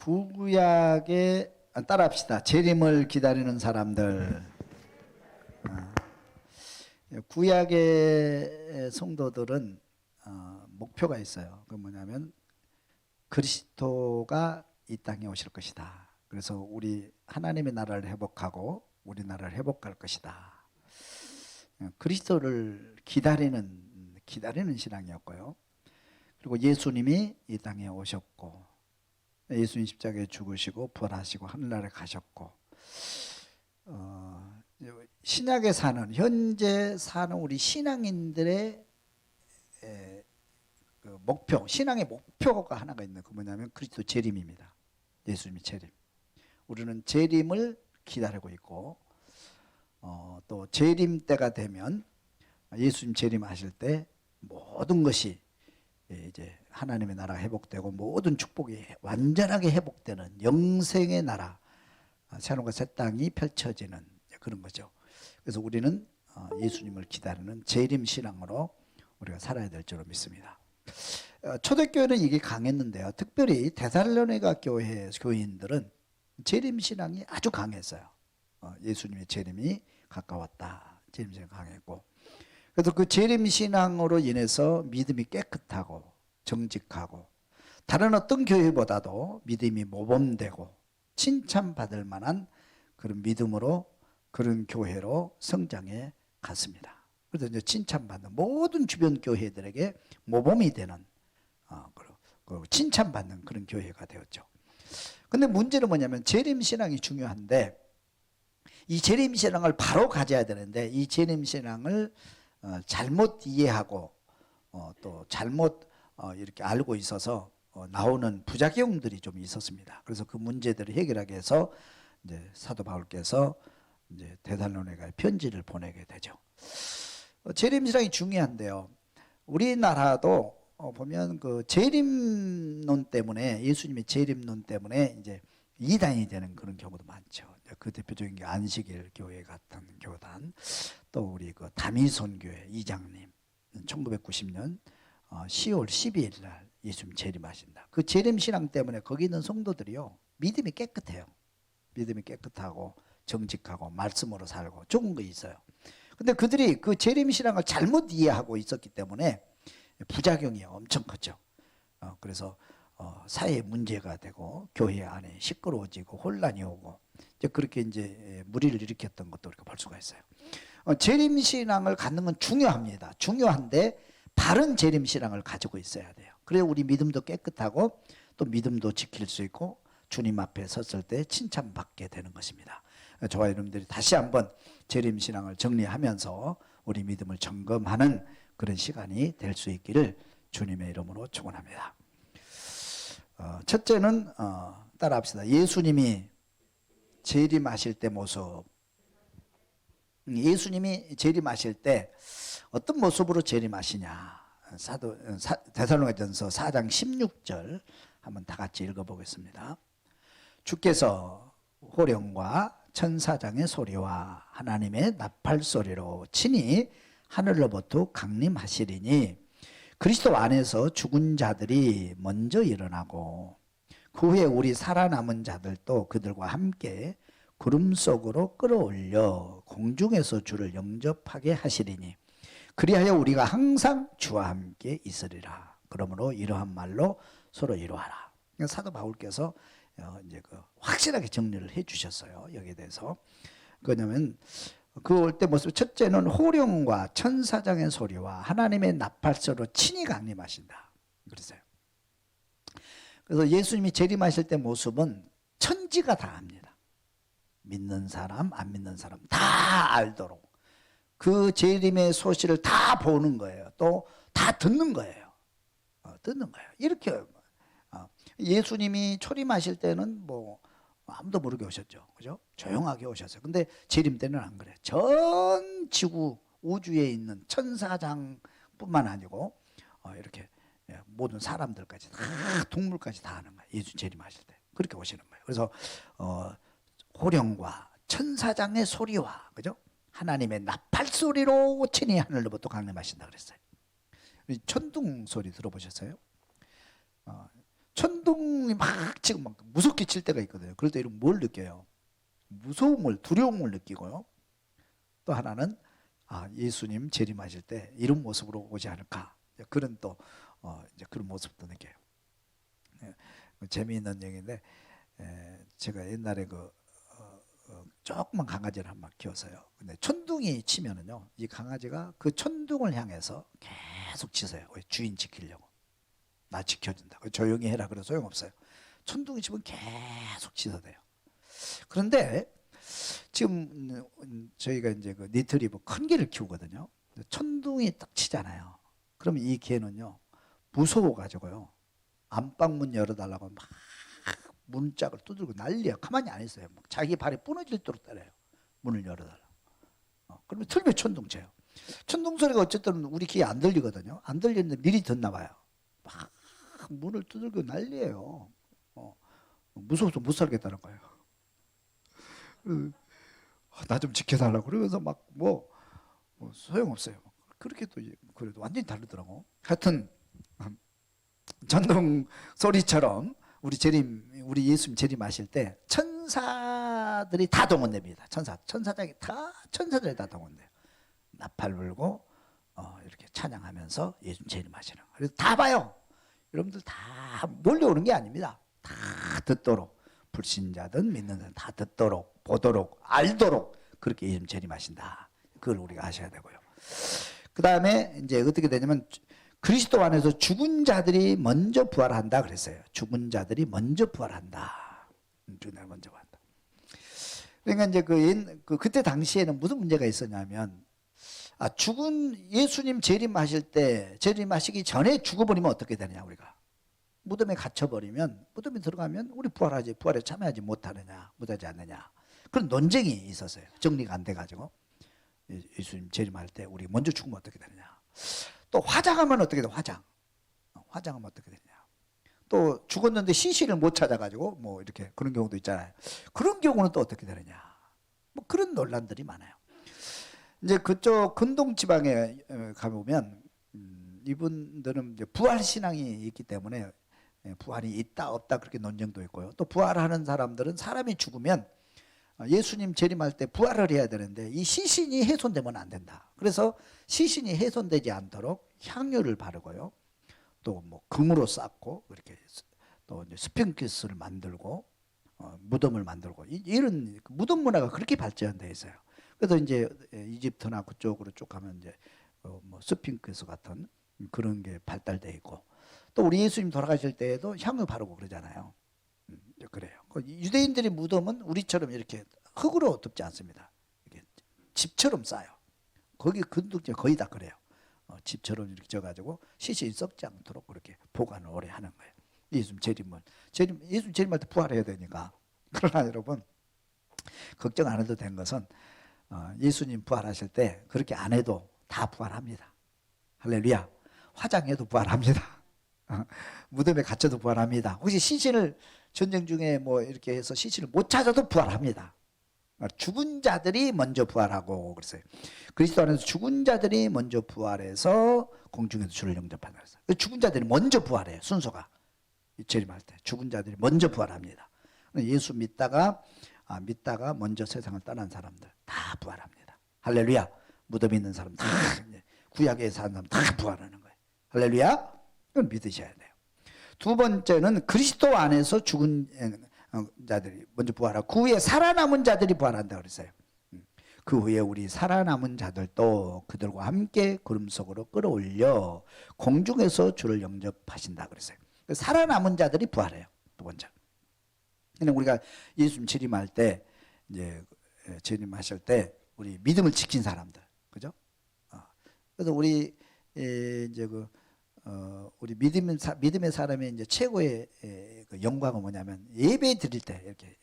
구약에 따라합시다. 재림을 기다리는 사람들. 구약의 성도들은 목표가 있어요. 그 뭐냐면 그리스도가 이 땅에 오실 것이다. 그래서 우리 하나님의 나라를 회복하고 우리나라를 회복할 것이다. 그리스도를 기다리는 신앙이었고요. 그리고 예수님이 이 땅에 오셨고, 예수님 십자가에 죽으시고 부활하시고 하늘나라에 가셨고, 신약에 사는, 현재 사는 우리 신앙인들의 그 목표, 신앙의 목표가 하나가 있는, 그 뭐냐면 그리스도 재림입니다. 예수님의 재림. 우리는 재림을 기다리고 있고, 또 재림 때가 되면 예수님 재림하실 때 모든 것이 이제 하나님의 나라가 회복되고 모든 축복이 완전하게 회복되는 영생의 나라, 새로운 새 땅이 펼쳐지는 그런 거죠. 그래서 우리는 예수님을 기다리는 재림 신앙으로 우리가 살아야 될 줄로 믿습니다. 초대교회는 이게 강했는데요. 특별히 데살로니가 교회 교인들은 재림 신앙이 아주 강했어요. 예수님의 재림이 가까웠다. 재림 신앙이 강했고, 그래서 그 재림 신앙으로 인해서 믿음이 깨끗하고 정직하고 다른 어떤 교회보다도 믿음이 모범되고 칭찬받을 만한 그런 믿음으로 그런 교회로 성장해 갔습니다. 그래서 이제 칭찬받는 모든 주변 교회들에게 모범이 되는 칭찬받는 그런 교회가 되었죠. 근데 문제는 뭐냐면 재림신앙이 중요한데 이 재림신앙을 바로 가져야 되는데 이 재림신앙을 잘못 이해하고 또 잘못 이렇게 알고 있어서 나오는 부작용들이 좀 있었습니다. 그래서 그 문제들을 해결하기 위해서 이제 사도 바울께서 이제 데살로니가에 편지를 보내게 되죠. 재림신앙이 중요한데요. 우리나라도 보면 그 재림론 때문에, 예수님의 재림론 때문에 이제 이단이 되는 그런 경우도 많죠. 그 대표적인 게 안식일 교회 같은 교단, 또 우리 그 다미손 교회 이장님 1990년 10월 12일 날 예수님 재림하신다. 그 재림 신앙 때문에 거기 있는 성도들이요 믿음이 깨끗해요. 믿음이 깨끗하고 정직하고 말씀으로 살고 좋은 거 있어요. 근데 그들이 그 재림 신앙을 잘못 이해하고 있었기 때문에 부작용이 엄청 컸죠. 그래서 사회에 문제가 되고 교회 안에 시끄러워지고 혼란이 오고 이제 그렇게 이제 무리를 일으켰던 것도 우리가 볼 수가 있어요. 재림 신앙을 갖는 건 중요합니다. 중요한데 바른 재림 신앙을 가지고 있어야 돼요. 그래야 우리 믿음도 깨끗하고 또 믿음도 지킬 수 있고 주님 앞에 섰을 때 칭찬받게 되는 것입니다. 저와 여러분들이 다시 한번 재림 신앙을 정리하면서 우리 믿음을 점검하는 그런 시간이 될 수 있기를 주님의 이름으로 축원합니다. 첫째는 따라합시다. 예수님이 재림하실 때 모습. 예수님이 재림하실 때 어떤 모습으로 재림하시냐. 데살로니가전서 4장 16절 한번 다 같이 읽어보겠습니다. 주께서 호령과 천사장의 소리와 하나님의 나팔 소리로 친히 하늘로부터 강림하시리니 그리스도 안에서 죽은 자들이 먼저 일어나고 그 후에 우리 살아남은 자들도 그들과 함께 구름 속으로 끌어올려 공중에서 주를 영접하게 하시리니 그리하여 우리가 항상 주와 함께 있으리라. 그러므로 이러한 말로 서로 이루하라. 사도 바울께서 이제 그 확실하게 정리를 해 주셨어요. 여기에 대해서. 그러냐면 그 올 때 모습, 첫째는 호령과 천사장의 소리와 하나님의 나팔소리로 친히 강림하신다. 그랬어요. 그래서 예수님이 재림하실 때 모습은 천지가 다 압니다. 믿는 사람, 안 믿는 사람 다 알도록 그 재림의 소식을 다 보는 거예요. 또 다 듣는 거예요. 듣는 거예요. 이렇게 예수님이 초림하실 때는 뭐 아무도 모르게 오셨죠. 그죠? 조용하게 오셨어요. 근데 재림 때는 안 그래요. 전 지구 우주에 있는 천사장뿐만 아니고 이렇게 모든 사람들까지 다, 동물까지 다 하는 거예요. 예수 재림하실 때 그렇게 오시는 거예요. 그래서 호령과 천사장의 소리와, 그죠? 하나님의 나팔 소리로 친히 하늘로부터 강림하신다 그랬어요. 천둥 소리 들어보셨어요? 천둥 천둥이 막 지금 막 무섭게 칠 때가 있거든요. 그럴 때 이런 뭘 느껴요? 무서움을, 두려움을 느끼고요. 또 하나는 예수님 재림하실 때 이런 모습으로 오지 않을까, 그런 또 이제 그런 모습도 느껴요. 재미있는 얘기인데, 제가 옛날에 조그만 강아지를 한 마리 키웠어요. 근데 천둥이 치면은요, 이 강아지가 그 천둥을 향해서 계속 짖어요. 왜? 주인 지키려고. 나 지켜준다. 조용히 해라. 그래도 소용없어요. 천둥이 치면 계속 짖어대요. 그런데 지금 저희가 이제 그 니트리버 큰 개를 키우거든요. 천둥이 딱 치잖아요. 그러면 이 개는요, 무서워가지고요, 안방문 열어달라고 막 문짝을 두들고 난리야. 가만히 안 있어요. 막 자기 발이 부러질도록 때려요. 문을 열어달라고. 그러면 틀면 천둥 쳐요. 천둥 소리가 어쨌든 우리 귀에 안 들리거든요. 안 들리는데 미리 듣나 봐요. 막 문을 두들고 난리예요. 무서워서 못 살겠다는 거예요. 나 좀 지켜달라고 그러면서 막 소용없어요. 그렇게 또 그래도 완전히 다르더라고. 하여튼 천둥 소리처럼 우리 예수님 재림하실 때 천사들이 다 동원됩니다. 천사들이 다 동원돼요. 나팔 불고 이렇게 찬양하면서 예수님 재림하시는. 그래서 다 봐요. 여러분들 다 몰려오는 게 아닙니다. 다 듣도록, 불신자든 믿는 자든 다 듣도록, 보도록, 알도록 그렇게 예수님 재림하신다. 그걸 우리가 아셔야 되고요. 그 다음에 이제 어떻게 되냐면, 그리스도 안에서 죽은 자들이 먼저 부활한다 그랬어요. 죽은 자들이 먼저 부활한다. 죽은 자들이 먼저 부활한다. 그러니까 이제 그때 당시에는 무슨 문제가 있었냐면, 죽은 예수님 재림하시기 전에 죽어버리면 어떻게 되느냐, 우리가. 무덤에 갇혀버리면, 무덤에 들어가면 우리 부활에 참여하지 못하느냐, 못하지 않느냐. 그런 논쟁이 있었어요. 정리가 안 돼가지고. 예수님 재림할 때 우리 먼저 죽으면 어떻게 되느냐. 또 화장하면 어떻게 돼? 화장하면 어떻게 되냐. 또 죽었는데 시신을 못 찾아가지고 이렇게 그런 경우도 있잖아요. 그런 경우는 또 어떻게 되느냐. 그런 논란들이 많아요. 이제 그쪽 근동 지방에 가보면 이분들은 이제 부활 신앙이 있기 때문에 부활이 있다 없다 그렇게 논쟁도 있고요. 또 부활하는 사람들은 사람이 죽으면 예수님 재림할 때 부활을 해야 되는데 이 시신이 훼손되면 안 된다. 그래서 시신이 훼손되지 않도록 향유를 바르고요. 또 금으로 쌓고 이렇게 또 이제 스핑크스를 만들고 무덤을 만들고 이런 무덤 문화가 그렇게 발전되어 있어요. 그래서 이제 이집트나 그쪽으로 쭉 가면 이제 스핑크스 같은 그런 게 발달되어 있고, 또 우리 예수님 돌아가실 때에도 향유 바르고 그러잖아요. 그래요. 유대인들의 무덤은 우리처럼 이렇게 흙으로 덮지 않습니다. 이렇게 집처럼 쌓여. 거기 근동지 거의 다 그래요. 집처럼 이렇게 져가지고 시신이 썩지 않도록 그렇게 보관을 오래 하는 거예요. 예수님 재림할 때 부활해야 되니까. 그러나 여러분, 걱정 안 해도 된 것은 예수님 부활하실 때 그렇게 안 해도 다 부활합니다. 할렐루야. 화장해도 부활합니다. 무덤에 갇혀도 부활합니다. 혹시 시신을 전쟁 중에 이렇게 해서 시신을 못 찾아도 부활합니다. 죽은 자들이 먼저 부활하고 그랬어요. 그리스도 안에서 죽은 자들이 먼저 부활해서 공중에서 주를 영접한다 그랬어요. 죽은 자들이 먼저 부활해요. 순서가 재림할 때 죽은 자들이 먼저 부활합니다. 예수 믿다가 먼저 세상을 떠난 사람들 다 부활합니다. 할렐루야. 무덤에 있는 사람 다, 구약에 사는 사람 다 부활하는 거예요. 할렐루야. 그걸 믿으셔야 돼요. 두 번째는 그리스도 안에서 죽은 자들이 먼저 부활하고 그 후에 살아남은 자들이 부활한다 그랬어요. 그 후에 우리 살아남은 자들도 그들과 함께 구름 속으로 끌어올려 공중에서 주를 영접하신다 그랬어요. 살아남은 자들이 부활해요. 두 번째. 근데 우리가 예수님 재림할 때, 이제 재림하실 때 우리 믿음을 지킨 사람들, 그죠? 그래서 우리 이제 우리 믿음의 사람의 이제 최고의 그 영광은 뭐냐면, 예배 드릴 때 이렇게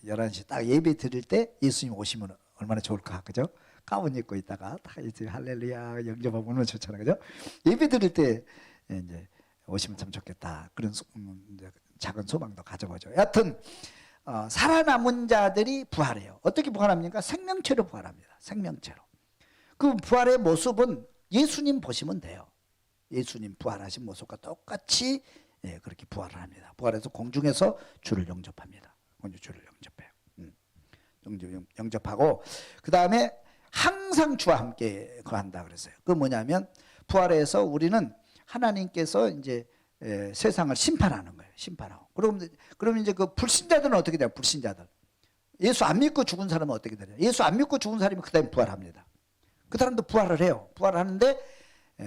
11시 딱 예배 드릴 때 예수님 오시면 얼마나 좋을까, 그죠? 가운 입고 있다가 다 이제 할렐루야 영접하면 얼마나 좋잖아요, 그죠? 예배 드릴 때 이제 오시면 참 좋겠다, 그런 이제 작은 소망도 가져보죠. 여하튼 살아남은 자들이 부활해요. 어떻게 부활합니까? 생명체로 부활합니다. 생명체로. 그 부활의 모습은 예수님 보시면 돼요. 예수님 부활하신 모습과 똑같이 예, 그렇게 부활을 합니다. 부활해서 공중에서 주를 영접합니다. 공중 주를 영접해요. 영접하고 그 다음에 항상 주와 함께 거한다 그랬어요. 그 뭐냐면 부활해서 우리는 하나님께서 이제 세상을 심판하는 거예요. 심판하고. 그럼 이제 그 불신자들은 어떻게 돼요? 불신자들. 예수 안 믿고 죽은 사람은 어떻게 돼요? 예수 안 믿고 죽은 사람이 그 다음에 부활합니다. 그 사람도 부활을 해요. 부활하는데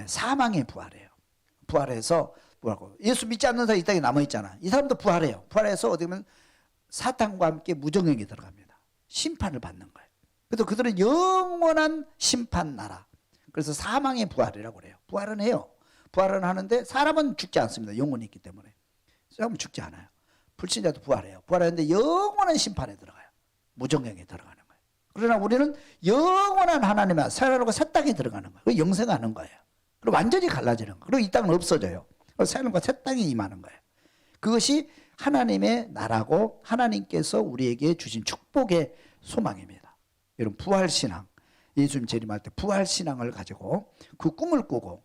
사망에 부활해요. 부활해서 부활하고 예수 믿지 않는 사람이 이 땅에 남아 있잖아. 이 사람도 부활해요. 부활해서 어디 보면 사탄과 함께 무정행에 들어갑니다. 심판을 받는 거예요. 그래서 그들은 영원한 심판 나라. 그래서 사망의 부활이라고 그래요. 부활은 해요. 부활은 하는데 사람은 죽지 않습니다. 영혼이 있기 때문에. 사람은 죽지 않아요. 불신자도 부활해요. 부활하는데 영원한 심판에 들어가요. 무정행에 들어가는 거예요. 그러나 우리는 영원한 하나님의 새하늘과 새 땅에 들어가는 거예요. 그리고 영생하는 거예요. 그리고 완전히 갈라지는 거예요. 그리고 이 땅은 없어져요. 새하늘과 새 땅에 임하는 거예요. 그것이 하나님의 나라고 하나님께서 우리에게 주신 축복의 소망입니다. 여러분 부활신앙, 예수님 재림할 때 부활신앙을 가지고 그 꿈을 꾸고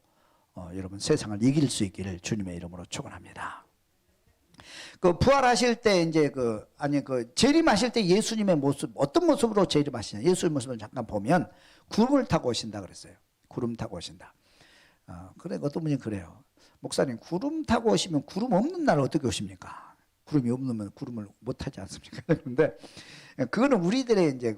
여러분 세상을 이길 수 있기를 주님의 이름으로 축원합니다. 그 부활하실 때 이제 재림하실 때 예수님의 모습 어떤 모습으로 재림하시냐? 예수의 모습을 잠깐 보면 구름을 타고 오신다 그랬어요. 구름 타고 오신다. 그래 어떤 분이 그래요. 목사님 구름 타고 오시면 구름 없는 날 어떻게 오십니까? 구름이 없으면 구름을 못 타지 않습니까? 그런데 그거는 우리들의 이제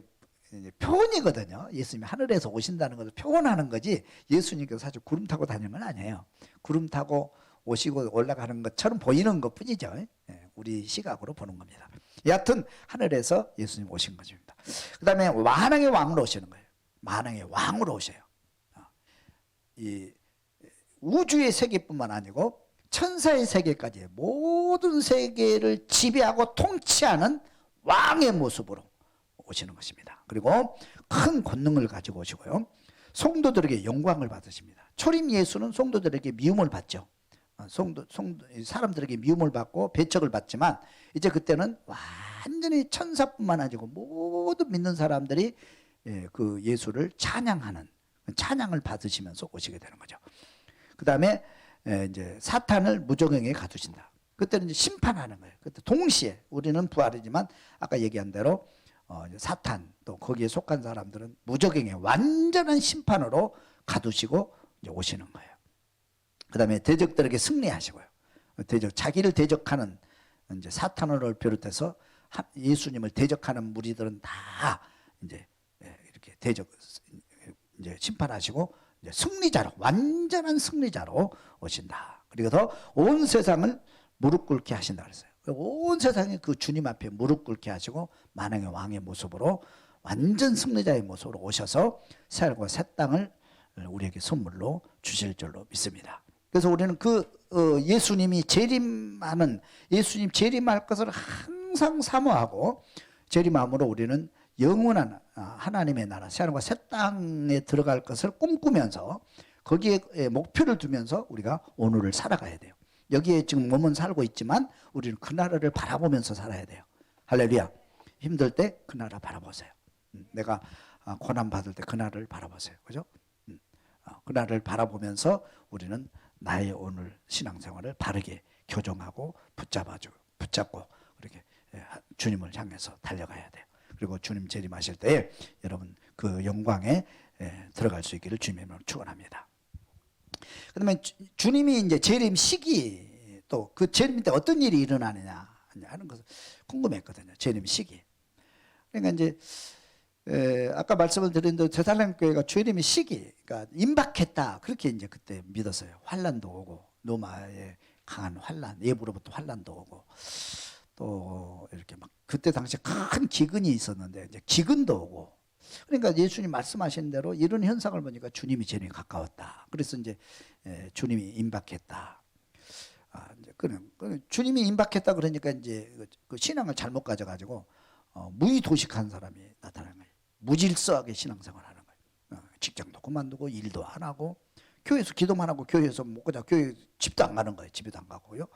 표현이거든요. 예수님이 하늘에서 오신다는 것을 표현하는 거지 예수님께서 사실 구름 타고 다니는 건 아니에요. 구름 타고 오시고 올라가는 것처럼 보이는 것 뿐이죠. 우리 시각으로 보는 겁니다. 여하튼 하늘에서 예수님 오신 것입니다. 그 다음에 만왕의 왕으로 오시는 거예요. 만왕의 왕으로 오셔요. 이 우주의 세계뿐만 아니고 천사의 세계까지 모든 세계를 지배하고 통치하는 왕의 모습으로 오시는 것입니다. 그리고 큰 권능을 가지고 오시고요. 성도들에게 영광을 받으십니다. 초림 예수는 성도들에게 미움을 받죠. 사람들에게 미움을 받고 배척을 받지만 이제 그때는 완전히 천사뿐만 아니고 모든 믿는 사람들이 그 예수를 찬양하는 찬양을 받으시면서 오시게 되는 거죠. 그 다음에 이제 사탄을 무저갱에 가두신다. 그때는 이제 심판하는 거예요. 그때 동시에 우리는 부활이지만 아까 얘기한 대로 사탄 또 거기에 속한 사람들은 무저갱에 완전한 심판으로 가두시고 이제 오시는 거예요. 그 다음에 대적들에게 승리하시고요. 자기를 대적하는 이제 사탄을 비롯해서 예수님을 대적하는 무리들은 다 이제 이렇게 이제 심판하시고 이제 승리자로 완전한 승리자로 오신다. 그리고 온 세상을 무릎 꿇게 하신다 그랬어요. 온 세상이 그 주님 앞에 무릎 꿇게 하시고 만왕의 왕의 모습으로 완전 승리자의 모습으로 오셔서 새하늘과 새 땅을 우리에게 선물로 주실 줄로 믿습니다. 그래서 우리는 예수님이 재림하는 예수님 재림할 것을 항상 사모하고 재림함으로 우리는 영원한 하나님의 나라 새하늘과 새 땅에 들어갈 것을 꿈꾸면서 거기에 목표를 두면서 우리가 오늘을 살아가야 돼요. 여기에 지금 몸은 살고 있지만 우리는 그 나라를 바라보면서 살아야 돼요. 할렐루야. 힘들 때 그 나라 바라보세요. 내가 고난 받을 때 그 나라를 바라보세요. 그죠? 그 나라를 바라보면서 우리는 나의 오늘 신앙생활을 바르게 교정하고 붙잡고 그렇게 주님을 향해서 달려가야 돼요. 그리고 주님 재림하실 때에 여러분 그 영광에 들어갈 수 있기를 주님으로 축원합니다. 그다음에 주님이 이제 재림 시기 또 그 재림 때 어떤 일이 일어나느냐 하는 것을 궁금했거든요. 재림 시기. 그러니까 이제 아까 말씀을 드린 대로 제살렘 교회가 재림의 시기가 임박했다 그렇게 이제 그때 믿었어요. 환란도 오고 노마의 강한 환란, 예부로부터 환란도 오고 또 이렇게 막 그때 당시에 큰 기근이 있었는데 이제 기근도 오고 그러니까 예수님 말씀하신 대로 이런 현상을 보니까 주님이 재림이 가까웠다. 그래서 이제 주님이 임박했다. 주님이 임박했다 그러니까 이제 그 신앙을 잘못 가져가지고 무의도식한 사람이 나타나는 거예요. 무질서하게 신앙생활하는 거예요. 직장도 그만두고 일도 안 하고 교회에서 기도만 하고 교회에서 못 가자 교회 집도 안 가는 거예요. 집에도 안 가고요.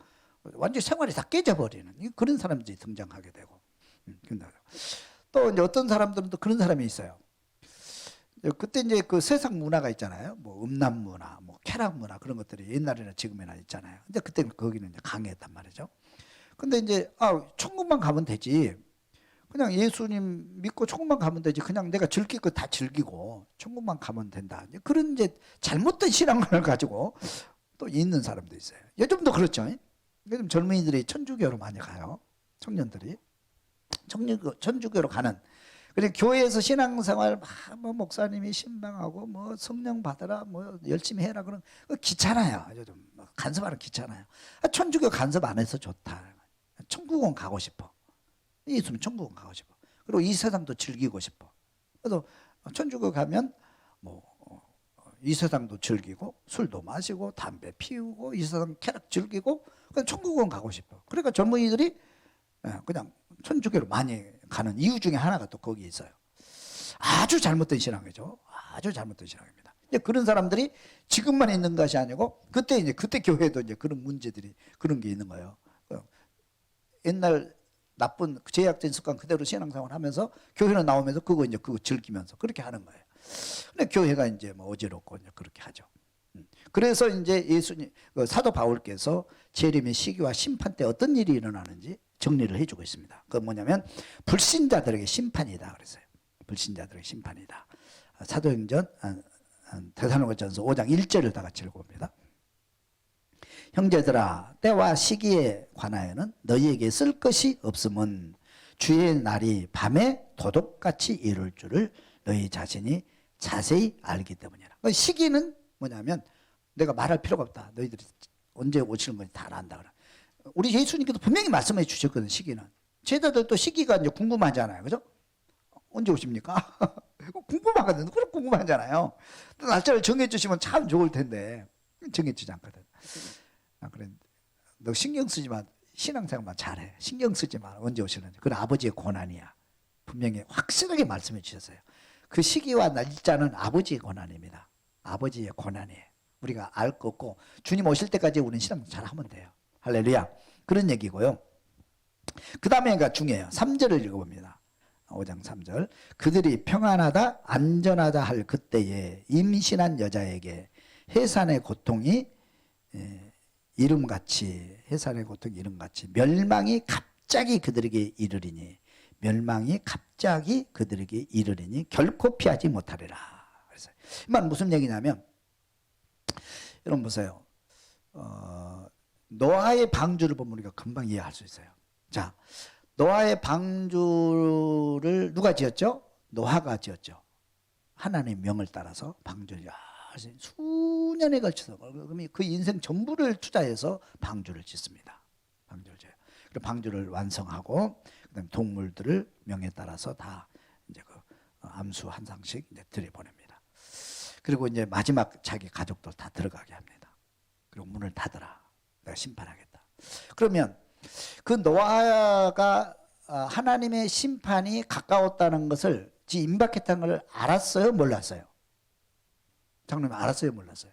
완전히 생활이 다 깨져버리는 그런 사람들이 등장하게 되고 또 이제 어떤 사람들은 또 그런 사람이 있어요. 그때 이제 그 세상 문화가 있잖아요. 뭐 음란 문화, 뭐 쾌락 문화 그런 것들이 옛날이나 지금이나 있잖아요. 근데 그때 거기는 이제 강했단 말이죠. 근데 이제 천국만 가면 되지. 그냥 예수님 믿고 천국만 가면 되지. 그냥 내가 즐길 거 다 즐기고 천국만 가면 된다. 그런 이제 잘못된 신앙관을 가지고 또 있는 사람도 있어요. 요즘도 그렇죠. 요즘 젊은이들이 천주교로 많이 가요. 청년들이 천주교로 가는. 그리고 교회에서 신앙생활 뭐 목사님이 신방하고 뭐 성령 받아라 뭐 열심히 해라 그런 거 귀찮아요. 요즘 간섭하는 귀찮아요. 천주교 간섭 안 해서 좋다. 천국은 가고 싶어. 예수는 천국은 가고 싶어. 그리고 이 세상도 즐기고 싶어. 그래서 천주교 가면 뭐 이 세상도 즐기고 술도 마시고 담배 피우고 이 세상 쾌락 즐기고 그냥 천국은 가고 싶어. 그러니까 젊은이들이 그냥 천주교로 많이 가는 이유 중에 하나가 또 거기 있어요. 아주 잘못된 신앙이죠. 아주 잘못된 신앙입니다. 이제 그런 사람들이 지금만 있는 것이 아니고 그때 교회도 이제 그런 문제들이 그런 게 있는 거예요. 옛날 나쁜 죄악된 습관 그대로 신앙생활 하면서 교회는 나오면서 그거 즐기면서 그렇게 하는 거예요. 근데 교회가 이제 뭐 어지럽고 이제 그렇게 하죠. 그래서 이제 예수님 사도 바울께서 재림의 시기와 심판 때 어떤 일이 일어나는지 정리를 해주고 있습니다. 그 뭐냐면 불신자들에게 심판이다 그랬어요. 불신자들에게 심판이다. 사도행전 데살로니가전서 5장 1절을 다 같이 읽어봅니다. 형제들아 때와 시기에 관하여는 너희에게 쓸 것이 없음은 주의 날이 밤에 도둑같이 이룰 줄을 너희 자신이 자세히 알기 때문이라. 시기는 뭐냐면 내가 말할 필요가 없다. 너희들이 언제 오시는 건지 다 안다. 우리 예수님께서 분명히 말씀해 주셨거든. 시기는 제자들도 시기가 이제 궁금하잖아요. 그죠? 언제 오십니까? 궁금하거든. 그럼 궁금하잖아요. 날짜를 정해주시면 참 좋을 텐데 정해주지 않거든. 그래, 너 신경 쓰지 마. 신앙생활만 잘해. 신경 쓰지 마. 언제 오시는지. 그건 아버지의 권한이야. 분명히 확실하게 말씀해 주셨어요. 그 시기와 날짜는 아버지의 권한입니다. 아버지의 권한이에요. 우리가 알 거 없고 주님 오실 때까지 우리는 신앙 잘하면 돼요. 할렐루야. 그런 얘기고요. 그 다음에가 중요해요. 3절을 읽어봅니다. 5장 3절. 그들이 평안하다 안전하다 할 그때에 임신한 여자에게 해산의 고통이 이름같이 해산의 고통이 이름같이 멸망이 갑자기 그들에게 이르리니 멸망이 갑자기 그들에게 이르리니 결코 피하지 못하리라. 그래서 이 말 무슨 얘기냐면 여러분 보세요. 노아의 방주를 보면 우리가 금방 이해할 수 있어요. 자, 노아의 방주를 누가 지었죠? 노아가 지었죠. 하나님의 명을 따라서 방주를 수년에 걸쳐서 그 인생 전부를 투자해서 방주를 짓습니다. 방주를 지어요. 그리고 방주를 완성하고 그다음 동물들을 명에 따라서 다 이제 그 암수 한 상씩 이제 들여보냅니다. 그리고 이제 마지막 자기 가족들 다 들어가게 합니다. 그리고 문을 닫아라. 내가 심판하겠다. 그러면 그 노아가 하나님의 심판이 가까웠다는 것을 임박했다는 걸 알았어요? 몰랐어요? 장로님 알았어요? 몰랐어요?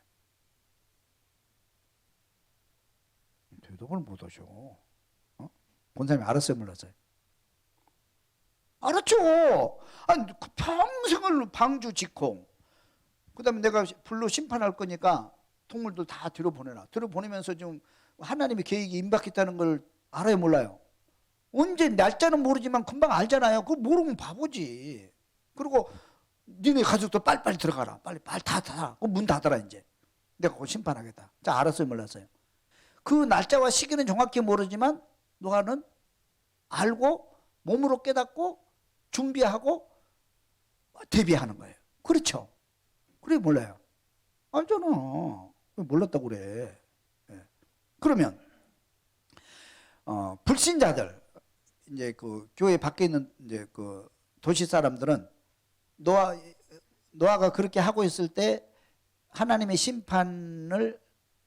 대답을 못하셔. 권사님이 알았어요? 몰랐어요? 알았죠. 아니, 평생을 방주 짓고 그 다음에 내가 불로 심판할 거니까 동물들 다 뒤로 보내라. 뒤로 보내면서 지금 하나님의 계획이 임박했다는 걸 알아요? 몰라요? 언제 날짜는 모르지만 금방 알잖아요. 그거 모르면 바보지. 그리고 니네 가족도 빨리빨리 들어가라. 빨리 닫아. 문 닫아라 이제. 내가 곧 심판하겠다. 자, 알았어요? 몰랐어요? 그 날짜와 시기는 정확히 모르지만 노아는 알고 몸으로 깨닫고 준비하고 대비하는 거예요. 그렇죠? 그래 몰라요? 알잖아. 왜 몰랐다고 그래? 그러면 불신자들 이제 그 교회 밖에 있는 이제 그 도시 사람들은 노아가 그렇게 하고 있을 때 하나님의 심판을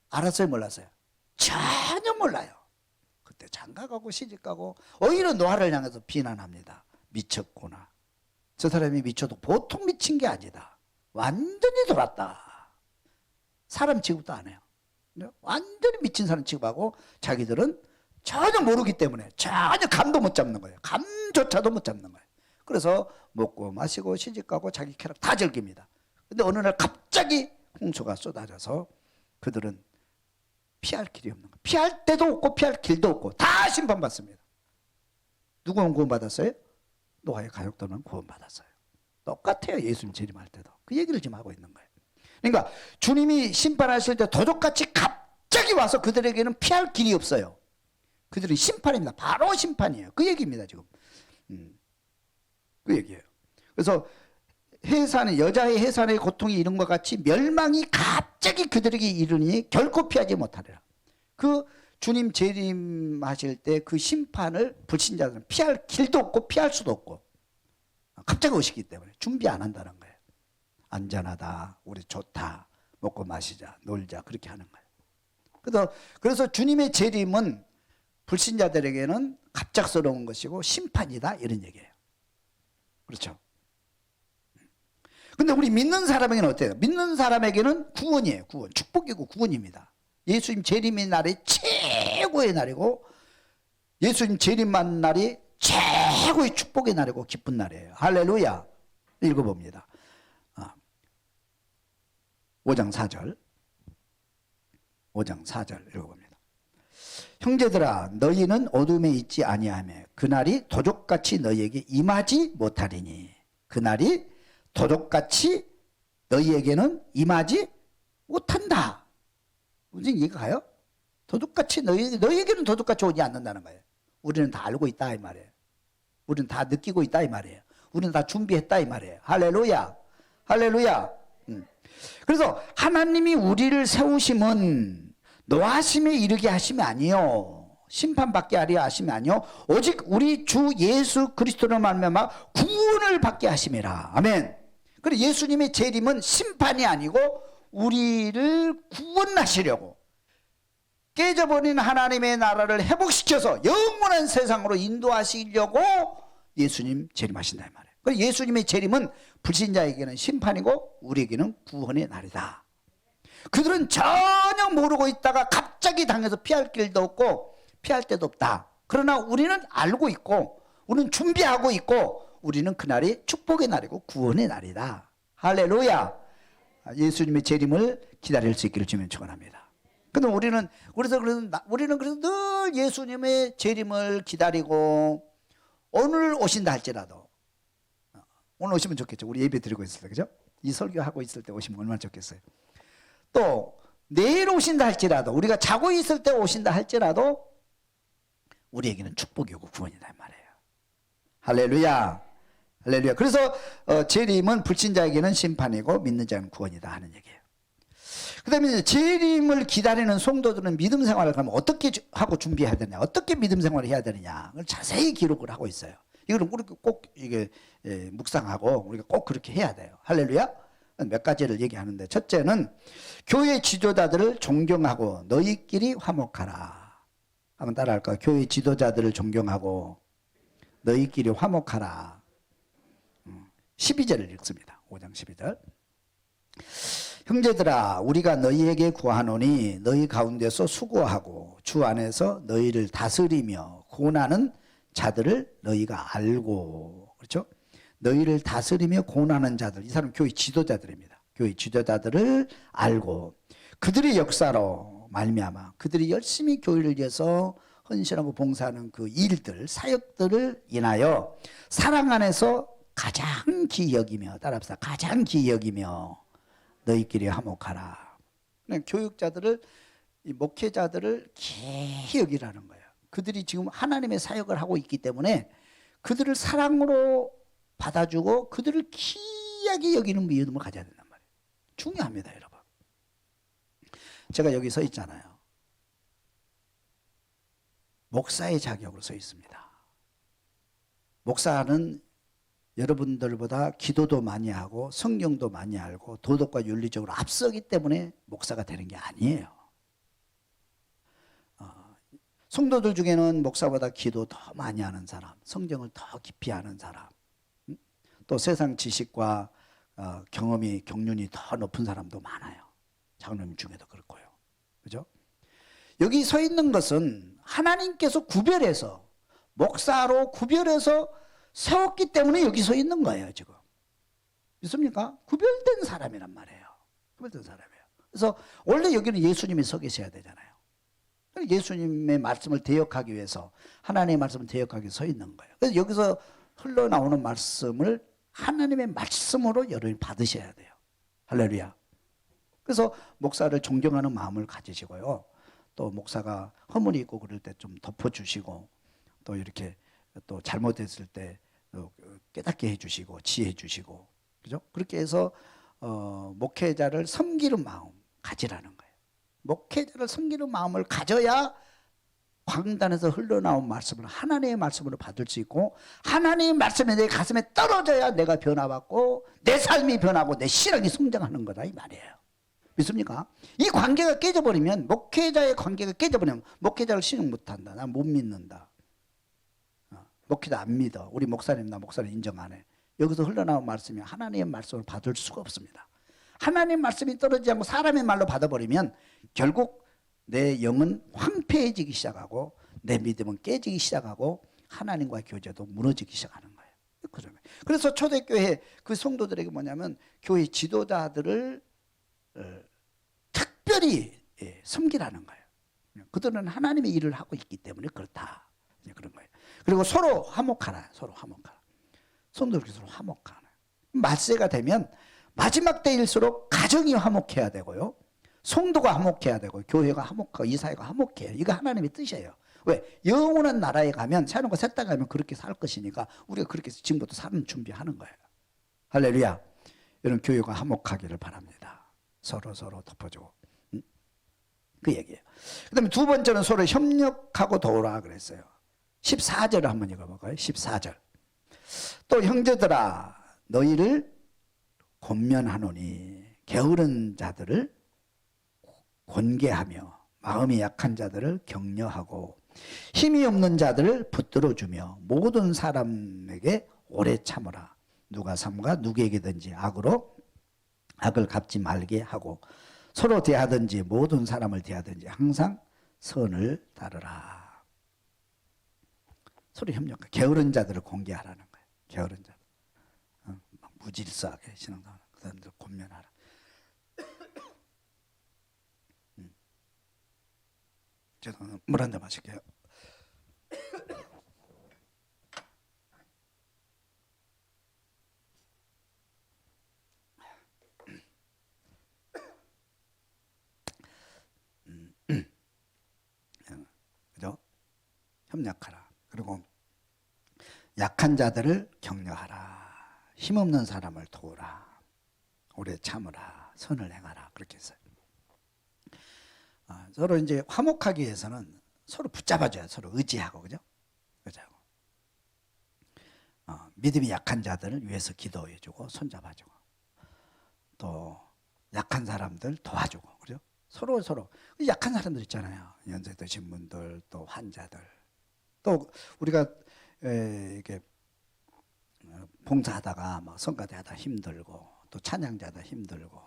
알았어요, 몰랐어요? 전혀 몰라요. 그때 장가가고 시집가고 오히려 노아를 향해서 비난합니다. 미쳤구나. 저 사람이 미쳐도 보통 미친 게 아니다. 완전히 돌았다. 사람 취급도 안 해요. 완전히 미친 사람 취급하고 자기들은 전혀 모르기 때문에 전혀 감도 못 잡는 거예요. 감조차도 못 잡는 거예요. 그래서 먹고 마시고 시집가고 자기 쾌락 다 즐깁니다. 근데 어느 날 갑자기 홍수가 쏟아져서 그들은 피할 길이 없는 거예요. 피할 데도 없고 피할 길도 없고 다 심판받습니다. 누구는 구원받았어요? 노아의 가족들은 구원받았어요. 똑같아요. 예수님 재림할 때도. 그 얘기를 지금 하고 있는 거예요. 그러니까 주님이 심판하실 때 도적같이 갑자기 와서 그들에게는 피할 길이 없어요. 그들은 심판입니다. 바로 심판이에요. 그 얘기입니다. 지금. 그 얘기예요. 그래서 해산의 여자의 해산의 고통이 이런 것 같이 멸망이 갑자기 그들에게 이르니 결코 피하지 못하리라. 그 주님 재림하실 때 그 심판을 불신자들은 피할 길도 없고 피할 수도 없고 갑자기 오시기 때문에 준비 안 한다는 거예요. 안전하다, 우리 좋다, 먹고 마시자, 놀자 그렇게 하는 거예요. 그래서 주님의 재림은 불신자들에게는 갑작스러운 것이고 심판이다 이런 얘기예요. 그렇죠? 근데 우리 믿는 사람에게는 어때요? 믿는 사람에게는 구원이에요. 구원. 축복이고 구원입니다. 예수님 재림의 날이 최고의 날이고 예수님 재림한 날이 최고의 축복의 날이고 기쁜 날이에요. 할렐루야. 읽어봅니다. 5장 4절 5장 4절 읽어봅니다. 형제들아 너희는 어둠에 있지 아니하며 그날이 도적같이 너희에게 임하지 못하리니 그날이 도적같이 너희에게는 임하지 못한다. 무슨 이해가 가요? 도둑같이 너희에게는 도둑같이 오지 않는다는 거예요. 우리는 다 알고 있다 이 말이에요. 우리는 다 느끼고 있다 이 말이에요. 우리는 다 준비했다 이 말이에요. 할렐루야. 할렐루야. 그래서 하나님이 우리를 세우심은 노하심에 이르게 하심이 아니요 심판받게 하려 하심이 아니요 오직 우리 주 예수 그리스도로 말미암아 구원을 받게 하심이라. 아멘. 그래서 예수님의 재림은 심판이 아니고 우리를 구원하시려고 깨져버린 하나님의 나라를 회복시켜서 영원한 세상으로 인도하시려고 예수님 재림하신다 이 말이에요. 그래서 예수님의 재림은 불신자에게는 심판이고 우리에게는 구원의 날이다. 그들은 전혀 모르고 있다가 갑자기 당해서 피할 길도 없고 피할 데도 없다. 그러나 우리는 알고 있고 우리는 준비하고 있고 우리는 그날이 축복의 날이고 구원의 날이다. 할렐루야. 예수님의 재림을 기다릴 수 있기를 주면 축원합니다. 근데 우리는 그래서 늘 예수님의 재림을 기다리고 오늘 오신다 할지라도 오늘 오시면 좋겠죠. 우리 예배 드리고 있을 때 그죠? 이 설교하고 있을 때 오시면 얼마나 좋겠어요. 또 내일 오신다 할지라도 우리가 자고 있을 때 오신다 할지라도 우리에게는 축복이고 구원이다 말이에요. 할렐루야. 할렐루야. 그래서 재림은 불신자에게는 심판이고 믿는 자는 구원이다 하는 얘기예요. 그 다음에 재림을 기다리는 성도들은 믿음 생활을 그러면 어떻게 하고 준비해야 되냐, 어떻게 믿음 생활을 해야 되느냐 그걸 자세히 기록을 하고 있어요. 이거는 우리가 꼭 이게 묵상하고 우리가 꼭 그렇게 해야 돼요. 할렐루야. 몇 가지를 얘기하는데 첫째는 교회 지도자들을 존경하고 너희끼리 화목하라. 한번 따라할까요? 교회 지도자들을 존경하고 너희끼리 화목하라. 12절을 읽습니다. 5장 12절. 형제들아 우리가 너희에게 구하노니 너희 가운데서 수고하고 주 안에서 너희를 다스리며 고난하는 자들을 너희가 알고. 그렇죠? 너희를 다스리며 고난하는 자들, 이 사람 교회 지도자들입니다. 교회 지도자들을 알고 그들의 역사로 말미암아 그들이 열심히 교회를 위해서 헌신하고 봉사하는 그 일들, 사역들을 인하여 사랑 안에서 가장 기이 여기며, 따라합시다. 가장 기이 여기며 너희끼리 화목하라. 교육자들을, 이 목회자들을 기이 여기라는 거예요. 그들이 지금 하나님의 사역을 하고 있기 때문에 그들을 사랑으로 받아주고 그들을 귀하게 여기는 믿음을 가져야 된단 말이에요. 중요합니다, 여러분. 제가 여기 서 있잖아요. 목사의 자격으로 서 있습니다. 목사는 여러분들보다 기도도 많이 하고 성경도 많이 알고 도덕과 윤리적으로 앞서기 때문에 목사가 되는 게 아니에요. 성도들 중에는 목사보다 기도 더 많이 하는 사람, 성경을 더 깊이 아는 사람, 또 세상 지식과 경험이, 경륜이 더 높은 사람도 많아요. 장로님 중에도 그렇고요. 그죠? 여기 서 있는 것은 하나님께서 구별해서, 목사로 구별해서 세웠기 때문에 여기 서 있는 거예요, 지금. 믿습니까? 구별된 사람이란 말이에요. 구별된 사람이에요. 그래서 원래 여기는 예수님이 서 계셔야 되잖아요. 예수님의 말씀을 대역하기 위해서, 하나님의 말씀을 대역하기 위해서 서 있는 거예요. 그래서 여기서 흘러나오는 말씀을 하나님의 말씀으로 여러분이 받으셔야 돼요. 할렐루야. 그래서 목사를 존경하는 마음을 가지시고요. 또 목사가 허물이 있고 그럴 때 좀 덮어주시고, 또 이렇게 또 잘못했을 때 깨닫게 해주시고 지혜해 주시고, 그죠? 그렇게 해서 목회자를 섬기는 마음 가지라는 거예요. 목회자를 섬기는 마음을 가져야 광단에서 흘러나온 말씀을 하나님의 말씀으로 받을 수 있고, 하나님의 말씀이 내 가슴에 떨어져야 내가 변화받고 내 삶이 변하고 내 신앙이 성장하는 거다 이 말이에요. 믿습니까? 이 관계가 깨져버리면, 목회자의 관계가 깨져버리면 목회자를 신용 못한다. 난 못 믿는다. 목회자 안 믿어. 우리 목사님 나 목사님 인정 안 해. 여기서 흘러나온 말씀이 하나님의 말씀을 받을 수가 없습니다. 하나님의 말씀이 떨어지지 않고 사람의 말로 받아버리면 결국 내 영은 황폐해지기 시작하고 내 믿음은 깨지기 시작하고 하나님과의 교제도 무너지기 시작하는 거예요. 그래서 초대교회 그 성도들에게 뭐냐면 교회 지도자들을 특별히 섬기라는 거예요. 그들은 하나님의 일을 하고 있기 때문에 그렇다. 그런 거예요. 그리고 서로 화목하라. 서로 화목하라. 성도들끼리 서로 화목하라. 말세가 되면 마지막 때일수록 가정이 화목해야 되고요. 성도가 화목해야 되고 교회가 화목하고 이 사회가 화목해요. 이거 하나님의 뜻이에요. 왜? 영원한 나라에 가면, 새하늘과 새 땅에 가면 그렇게 살 것이니까 우리가 그렇게 지금부터 사는 준비하는 거예요. 할렐루야. 이런 교회가 화목하기를 바랍니다. 서로 덮어주고. 그 얘기예요. 그 다음에 두 번째는 서로 협력하고 도우라 그랬어요. 14절을 한번 읽어볼까요? 14절. 또 형제들아 너희를 권면하노니 게으른 자들을 권계하며 마음이 약한 자들을 격려하고 힘이 없는 자들을 붙들어주며 모든 사람에게 오래 참으라. 누가 삼가 누구에게든지 악을 갚지 말게 하고 서로 대하든지 모든 사람을 대하든지 항상 선을 따르라. 서로 협력해. 게으른 자들을 공개하라는 거예요. 게으른 자들. 무질서하게 신앙생활 그 사람들 권면하라. 죄송합니다. 물 한 잔 마실게요. 그죠? 협력하라. 그리고 약한 자들을 격려하라. 힘없는 사람을 도우라. 오래 참으라. 선을 행하라. 그렇게 했어요. 서로 이제 화목하기 위해서는 서로 붙잡아줘야, 서로 의지하고, 그죠? 의지하고. 믿음이 약한 자들을 위해서 기도해주고 손잡아주고, 또 약한 사람들 도와주고, 그죠? 서로 약한 사람들 있잖아요. 연세 드신 분들, 또 환자들, 또 우리가 이렇게 봉사하다가 막 성가대하다 힘들고, 또 찬양자다 힘들고,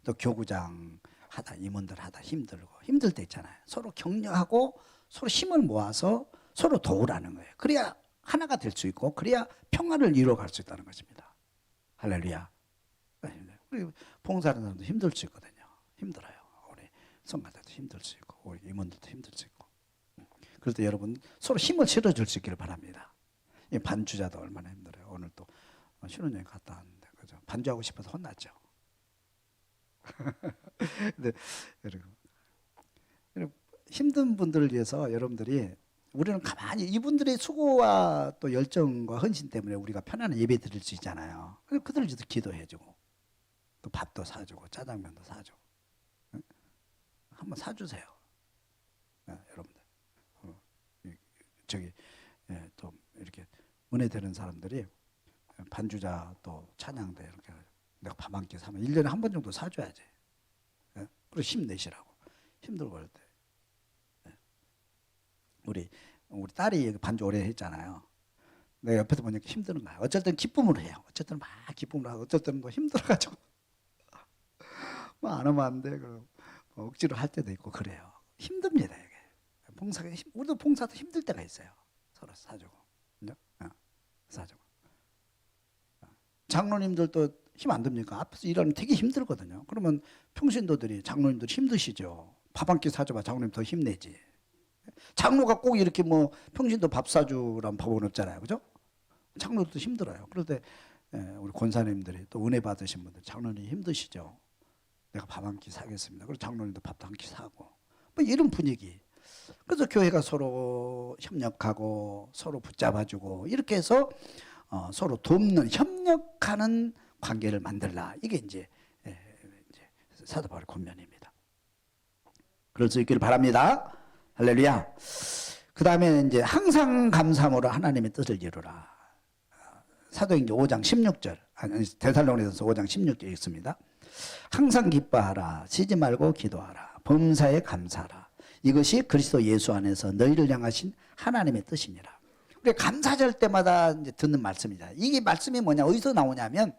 또 교구장 하다 임원들 하다 힘들고 힘들 때 있잖아요. 서로 격려하고 서로 힘을 모아서 서로 도우라는 거예요. 그래야 하나가 될 수 있고 그래야 평화를 이루어갈 수 있다는 것입니다. 할렐루야. 우리 봉사하는 사람도 힘들 수 있거든요. 힘들어요. 우리 성가대도 힘들 수 있고 우리 임원들도 힘들 수 있고. 그럴 때 여러분 서로 힘을 실어줄 수 있기를 바랍니다. 이 반주자도 얼마나 힘들어요. 오늘 또 신혼여행 갔다 왔는데 그죠? 반주하고 싶어서 혼났죠. 근데 힘든 분들을 위해서 여러분들이, 우리는 가만히 이분들의 수고와 또 열정과 헌신 때문에 우리가 편안한 예배 드릴 수 있잖아요. 그들을 위해서 기도해주고 또 밥도 사주고 짜장면도 사주고. 한번 사주세요. 여러분들 저기 또 이렇게 은혜 되는 사람들이 반주자 또 찬양대 이렇게 내가 밥 한 끼 사면 1년에 한 번 정도 사줘야지. 그리고 힘내시라고. 힘들고 그럴 때. 우리 딸이 반주 오래 했잖아요. 내가 옆에서 보니까 힘드는 거야. 어쩔 땐 기쁨으로 해요. 어쩔 때는 막 기쁨으로 하고 어쩔 때는 뭐 힘들어가지고 뭐 안 하면 안 돼. 그리고 뭐 억지로 할 때도 있고 그래요. 힘듭니다. 이게. 우리도 봉사도 힘들 때가 있어요. 서로 사주고. 그죠? 사주고. 장로님들도 힘 안 듭니까? 앞에서 일하면 되게 힘들거든요. 그러면 평신도들이, 장로님들이 힘드시죠. 밥 한 끼 사줘봐. 장로님 더 힘내지. 장로가 꼭 이렇게 뭐 평신도 밥 사주란 법은 없잖아요. 그죠? 장로들도 힘들어요. 그런데 우리 권사님들이 또 은혜 받으신 분들, 장로님 힘드시죠. 내가 밥 한 끼 사겠습니다. 그리고 장로님도 밥도 한 끼 사고. 뭐 이런 분위기. 그래서 교회가 서로 협력하고 서로 붙잡아주고 이렇게 해서 서로 돕는, 협력하는 관계를 만들라. 이게 이제 사도 바울의 권면입니다. 그럴 수 있기를 바랍니다. 할렐루야. 그 다음에 이제 항상 감사함으로 하나님의 뜻을 이루라. 사도행전 5장 16절, 데살로니가서 5장 16절에 있습니다. 항상 기뻐하라. 쉬지 말고 기도하라. 범사에 감사하라. 이것이 그리스도 예수 안에서 너희를 향하신 하나님의 뜻이니라. 우리가 감사절 때마다 이제 듣는 말씀이다. 이게 말씀이 뭐냐, 어디서 나오냐면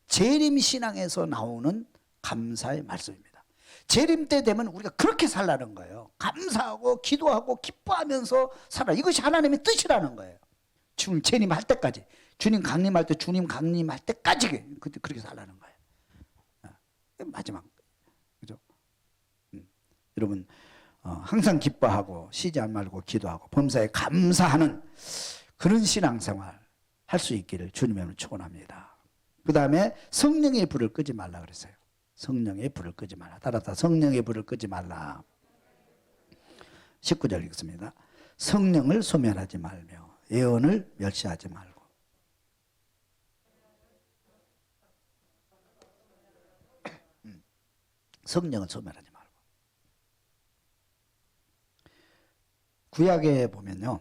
재림신앙에서 나오는 감사의 말씀입니다. 재림 때 되면 우리가 그렇게 살라는 거예요. 감사하고 기도하고 기뻐하면서 살아. 이것이 하나님의 뜻이라는 거예요. 주님 재림할 때까지, 주님 강림할 때, 주님 강림할 때까지 그때 그렇게 살라는 거예요. 마지막, 그죠? 여러분 항상 기뻐하고 쉬지 말고 기도하고 범사에 감사하는 그런 신앙생활 할 수 있기를 주님의 이름으로 축원합니다. 그 다음에 성령의 불을 끄지 말라 그랬어요. 성령의 불을 끄지 말라. 따라서 성령의 불을 끄지 말라. 19절 읽습니다. 성령을 소멸하지 말며 예언을 멸시하지 말고. 성령을 소멸하지 말고. 구약에 보면요,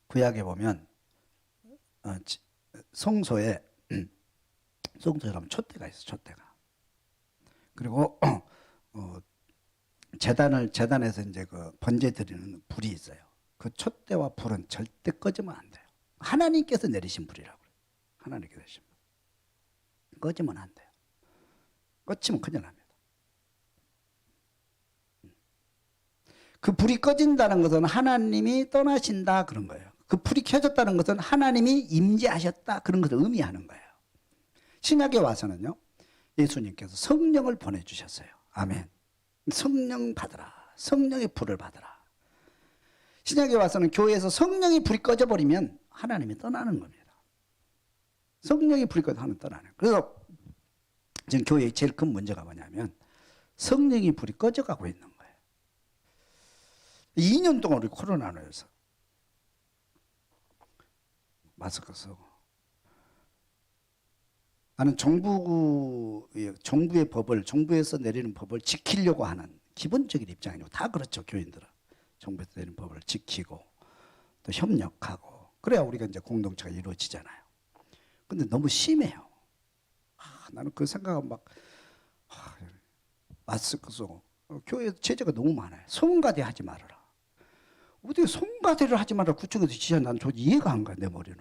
구약에 보면 성소에 가면 촛대가 있어. 촛대가. 그리고 재단에서 이제 그 번제 드리는 불이 있어요. 그 촛대와 불은 절대 꺼지면 안 돼요. 하나님께서 내리신 불이라고 그래요. 하나님께서 내리신 불. 꺼지면 안 돼요. 꺼지면 큰일 납니다. 그 불이 꺼진다는 것은 하나님이 떠나신다 그런 거예요. 그 불이 켜졌다는 것은 하나님이 임재하셨다 그런 것을 의미하는 거예요. 신약에 와서는요, 예수님께서 성령을 보내주셨어요. 아멘. 성령 받으라. 성령의 불을 받으라. 신약에 와서는 교회에서 성령의 불이 꺼져버리면 하나님이 떠나는 겁니다. 성령의 불이 꺼져 하나님 떠나는 거예요. 그래서 지금 교회의 제일 큰 문제가 뭐냐면 성령의 불이 꺼져가고 있는 거예요. 2년 동안 우리 코로나로 해서 마스크 쓰고, 나는 정부의 법을, 정부에서 내리는 법을 지키려고 하는 기본적인 입장이고, 다 그렇죠. 교인들은 정부에서 내리는 법을 지키고 또 협력하고 그래야 우리가 이제 공동체가 이루어지잖아요. 근데 너무 심해요. 나는 그 생각은 막 마스크 쓰고, 교회 제재가 너무 많아요. 성가대 하지 말아라. 어떻게 성가대를 하지 말아라 구청에서 지시한, 나는 도저히 이해가 안 가요. 내 머리는.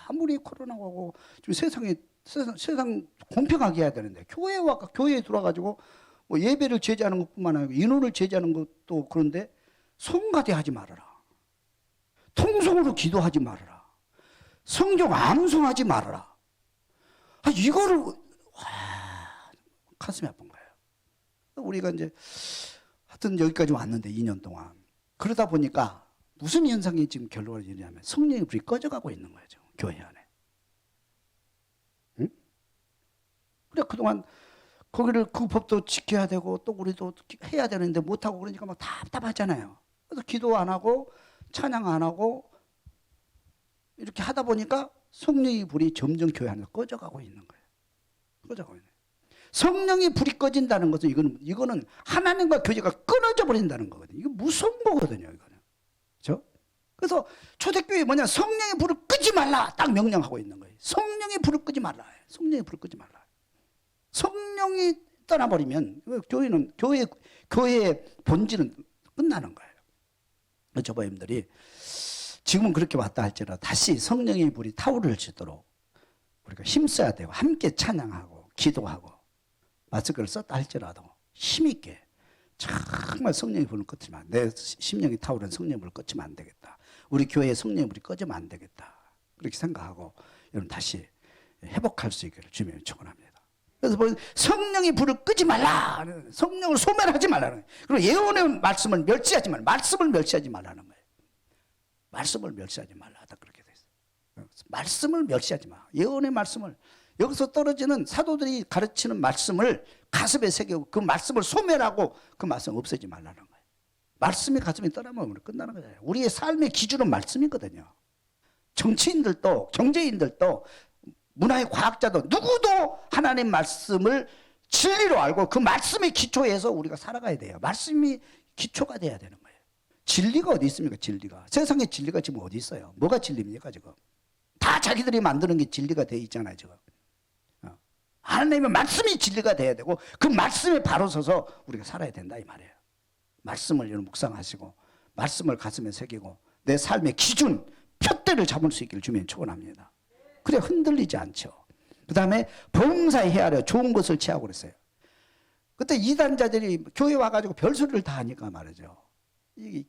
아무리 코로나하고 좀 세상 공평하게 해야 되는데, 교회에 들어와가지고 뭐 예배를 제재하는 것뿐만 아니고 인원을 제재하는 것도 그런데 성가대 하지 말아라. 통성으로 기도하지 말아라. 성경 암송하지 말아라. 이거를 가슴이 아픈 거예요. 우리가 이제 하여튼 여기까지 왔는데 2년 동안 그러다 보니까 무슨 현상이 지금 결론을 이루냐면 성령의 불이 꺼져가고 있는 거예요. 지금 교회 안에. 응? 그래 그동안 거기를 그 법도 지켜야 되고 또 우리도 해야 되는데 못하고 그러니까 막 답답하잖아요. 그래서 기도 안 하고 찬양 안 하고 이렇게 하다 보니까 성령의 불이 점점 교회 안에서 꺼져가고 있는 거예요. 꺼져가고 있는 거예요. 성령의 불이 꺼진다는 것은 이거는 하나님과 교제가 끊어져 버린다는 거거든요. 이거 무서운 거거든요. 이거는. 그렇죠? 그래서 초대교회 뭐냐, 성령의 불을 끄지 말라 딱 명령하고 있는 거예요. 성령의 불을 끄지 말라. 성령의 불을 끄지 말라. 성령이 떠나버리면 교회의 본질은 끝나는 거예요. 저버님들이 지금은 그렇게 왔다 할지라도 다시 성령의 불이 타오를 지도록 우리가 힘써야 되고, 함께 찬양하고 기도하고 마스크를 썼다 할지라도 힘있게 정말 성령의 불을 꺼지면, 내 심령이 타오른 성령의 불을 꺼지면 안 되겠다. 우리 교회의 성령의 불이 꺼지면 안 되겠다. 그렇게 생각하고 여러분 다시 회복할 수 있기를 주님이 축원합니다. 그래서 성령의 불을 끄지 말라. 성령을 소멸하지 말라는 거예요. 그리고 예언의 말씀을 멸시하지 말라. 말씀을 멸시하지 말라는 거예요. 말씀을 멸시하지 말라. 다 그렇게 돼 있어요. 말씀을 멸시하지 마. 예언의 말씀을 여기서 떨어지는 사도들이 가르치는 말씀을 가슴에 새기고 그 말씀을 소멸하고 그 말씀 없애지 말라는 거예요. 말씀이 가슴에 떠나면 끝나는 거잖아요. 우리의 삶의 기준은 말씀이거든요. 정치인들도 경제인들도 문화의 과학자도 누구도 하나님 말씀을 진리로 알고 그 말씀의 기초에서 우리가 살아가야 돼요. 말씀이 기초가 돼야 되는 거예요. 진리가 어디 있습니까? 진리가. 세상에 진리가 지금 어디 있어요? 뭐가 진리입니까 지금? 다 자기들이 만드는 게 진리가 돼 있잖아요 지금. 하나님의 말씀이 진리가 돼야 되고 그 말씀에 바로 서서 우리가 살아야 된다 이 말이에요. 말씀을 여러분 묵상하시고 말씀을 가슴에 새기고 내 삶의 기준, 표대를 잡을 수 있기를 주님 축원합니다. 그래 흔들리지 않죠. 그 다음에 범사에 헤아려 좋은 것을 취하고 그랬어요. 그때 이단자들이 교회 와가지고 별소리를 다 하니까 말이죠. 이게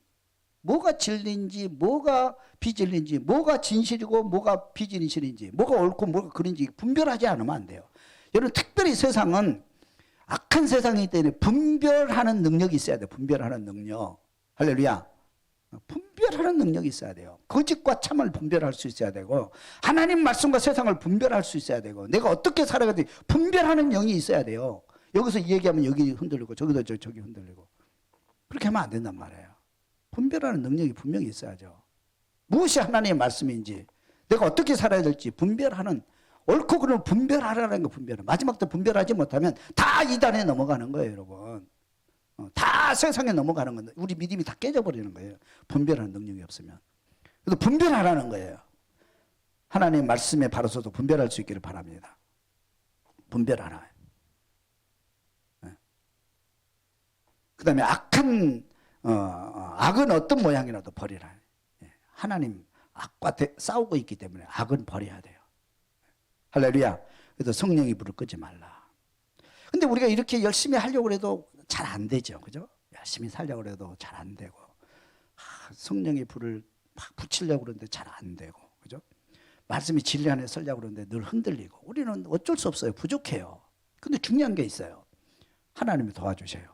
뭐가 진리인지 뭐가 비진리인지 뭐가 진실이고 뭐가 비진실인지 뭐가 옳고 뭐가 그른지 분별하지 않으면 안 돼요. 여러분 특별히 세상은 악한 세상이기 때문에 분별하는 능력이 있어야 돼요. 분별하는 능력. 할렐루야. 분별하는 능력이 있어야 돼요. 거짓과 참을 분별할 수 있어야 되고 하나님 말씀과 세상을 분별할 수 있어야 되고 내가 어떻게 살아가야 돼 분별하는 영이 있어야 돼요. 여기서 얘기하면 여기 흔들리고 저기도 저기 흔들리고 그렇게 하면 안 된단 말이에요. 분별하는 능력이 분명히 있어야죠. 무엇이 하나님의 말씀인지 내가 어떻게 살아야 될지 분별하는 옳고 그름을 분별하라는 거 분별은 마지막 때 분별하지 못하면 다 이단에 넘어가는 거예요 여러분. 다 세상에 넘어가는 건데 우리 믿음이 다 깨져버리는 거예요. 분별하는 능력이 없으면. 그래서 분별하라는 거예요. 하나님의 말씀에 바로 서서 분별할 수 있기를 바랍니다. 분별하라. 그 다음에 악은 어떤 모양이라도 버리라. 하나님 악과 싸우고 있기 때문에 악은 버려야 돼요. 할렐루야. 그래서 성령의 불을 끄지 말라. 근데 우리가 이렇게 열심히 하려고 해도 잘 안 되죠. 그죠? 열심히 살려고 해도 잘 안 되고 성령의 불을 막 붙이려고 그러는데 잘 안 되고 그죠? 말씀이 진리 안에 서려고 그러는데 늘 흔들리고 우리는 어쩔 수 없어요. 부족해요. 근데 중요한 게 있어요. 하나님이 도와주셔요.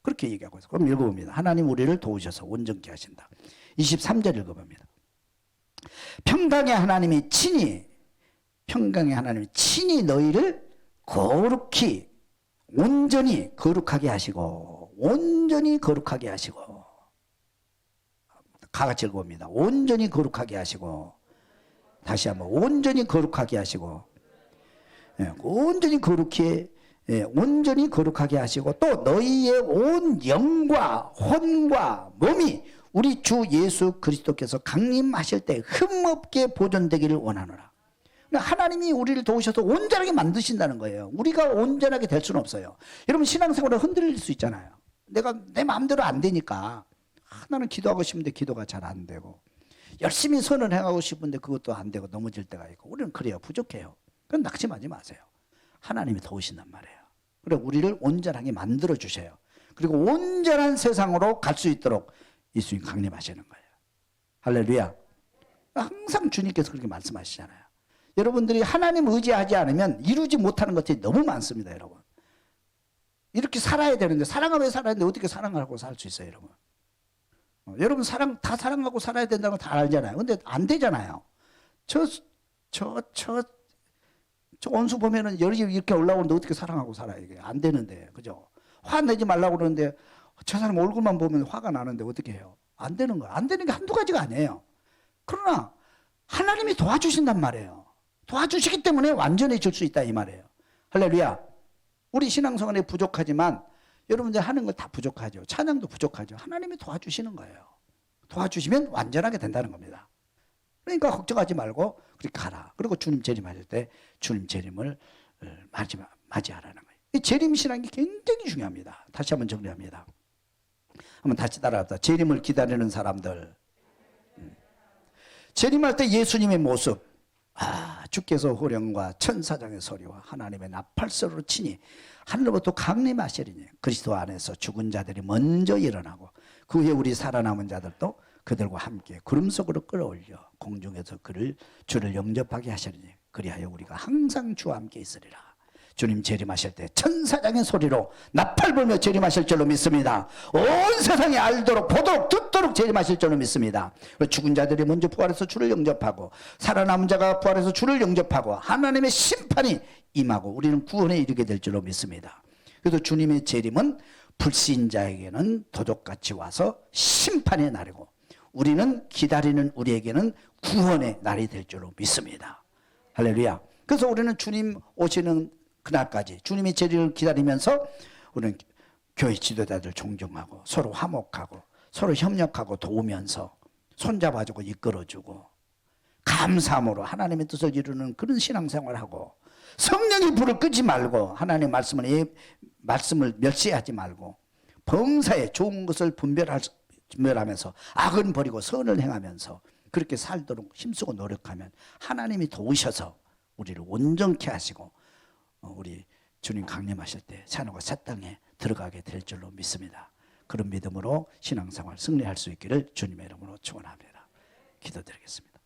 그렇게 얘기하고 있어요. 그럼 읽어봅니다. 하나님 우리를 도우셔서 온전케 하신다. 23절 읽어봅니다. 평강의 하나님이 친히 너희를 거룩히 온전히 거룩하게 하시고 다같이 읽어봅니다. 온전히 거룩하게 하시고 다시 한번 온전히 거룩하게 하시고 온전히 거룩하게 하시고 또 너희의 온 영과 혼과 몸이 우리 주 예수 그리스도께서 강림하실 때 흠없게 보존되기를 원하노라. 하나님이 우리를 도우셔서 온전하게 만드신다는 거예요. 우리가 온전하게 될 수는 없어요. 여러분 신앙생활에 흔들릴 수 있잖아요. 내가 내 마음대로 안 되니까 나는 기도하고 싶은데 기도가 잘 안 되고 열심히 선을 행하고 싶은데 그것도 안 되고 넘어질 때가 있고 우리는 그래요. 부족해요. 그럼 낙심하지 마세요. 하나님이 도우신단 말이에요. 그래 우리를 온전하게 만들어 주셔요. 그리고 온전한 세상으로 갈 수 있도록 예수님 강림하시는 거예요. 할렐루야. 항상 주님께서 그렇게 말씀하시잖아요. 여러분들이 하나님 의지하지 않으면 이루지 못하는 것들이 너무 많습니다. 여러분 이렇게 살아야 되는데 사랑하며 살아야 되는데 어떻게 사랑하고 살 수 있어요 여러분? 여러분 다 사랑하고 살아야 된다는 거 다 알잖아요. 근데 안 되잖아요. 저 원수 보면은 열이 이렇게 올라오는데 어떻게 사랑하고 살아요? 이게 안 되는데 그죠? 화내지 말라고 그러는데 저 사람 얼굴만 보면 화가 나는데 어떻게 해요? 안 되는 거예요. 안 되는 게 한두 가지가 아니에요. 그러나 하나님이 도와주신단 말이에요. 도와주시기 때문에 완전해질 수 있다 이 말이에요. 할렐루야. 우리 신앙생활에 부족하지만 여러분들 하는 거 다 부족하죠. 찬양도 부족하죠. 하나님이 도와주시는 거예요. 도와주시면 완전하게 된다는 겁니다. 그러니까 걱정하지 말고 그렇게 가라. 그리고 주님 재림하실 때 주님 재림을 맞이하라는 거예요. 이 재림신앙이 굉장히 중요합니다. 다시 한번 정리합니다. 한번 다시 따라합시다. 재림을 기다리는 사람들. 재림할 때 예수님의 모습. 주께서 호령과 천사장의 소리와 하나님의 나팔소리로 치니 하늘로부터 강림하시리니 그리스도 안에서 죽은 자들이 먼저 일어나고 그 후에 우리 살아남은 자들도 그들과 함께 구름 속으로 끌어올려 공중에서 주를 영접하게 하시리니 그리하여 우리가 항상 주와 함께 있으리라. 주님 재림하실 때 천사장의 소리로 나팔 불며 재림하실 줄로 믿습니다. 온 세상이 알도록 보도록 듣도록 재림하실 줄로 믿습니다. 죽은 자들이 먼저 부활해서 주를 영접하고 살아남은 자가 부활해서 주를 영접하고 하나님의 심판이 임하고 우리는 구원에 이르게 될 줄로 믿습니다. 그래서 주님의 재림은 불신자에게는 도적같이 와서 심판의 날이고 우리는 기다리는 우리에게는 구원의 날이 될 줄로 믿습니다. 할렐루야. 그래서 우리는 주님 오시는 그날까지 주님의 재림을 기다리면서 우리는 교회 지도자들 존경하고 서로 화목하고 서로 협력하고 도우면서 손잡아주고 이끌어주고 감사함으로 하나님의 뜻을 이루는 그런 신앙생활을 하고 성령의 불을 끄지 말고 하나님의 말씀을 멸시하지 말고 범사에 좋은 것을 분별하면서 악은 버리고 선을 행하면서 그렇게 살도록 힘쓰고 노력하면 하나님이 도우셔서 우리를 온전케 하시고 우리 주님 강림하실 때 산호가 새 땅에 들어가게 될 줄로 믿습니다. 그런 믿음으로 신앙생활 승리할 수 있기를 주님의 이름으로 축원합니다. 기도드리겠습니다.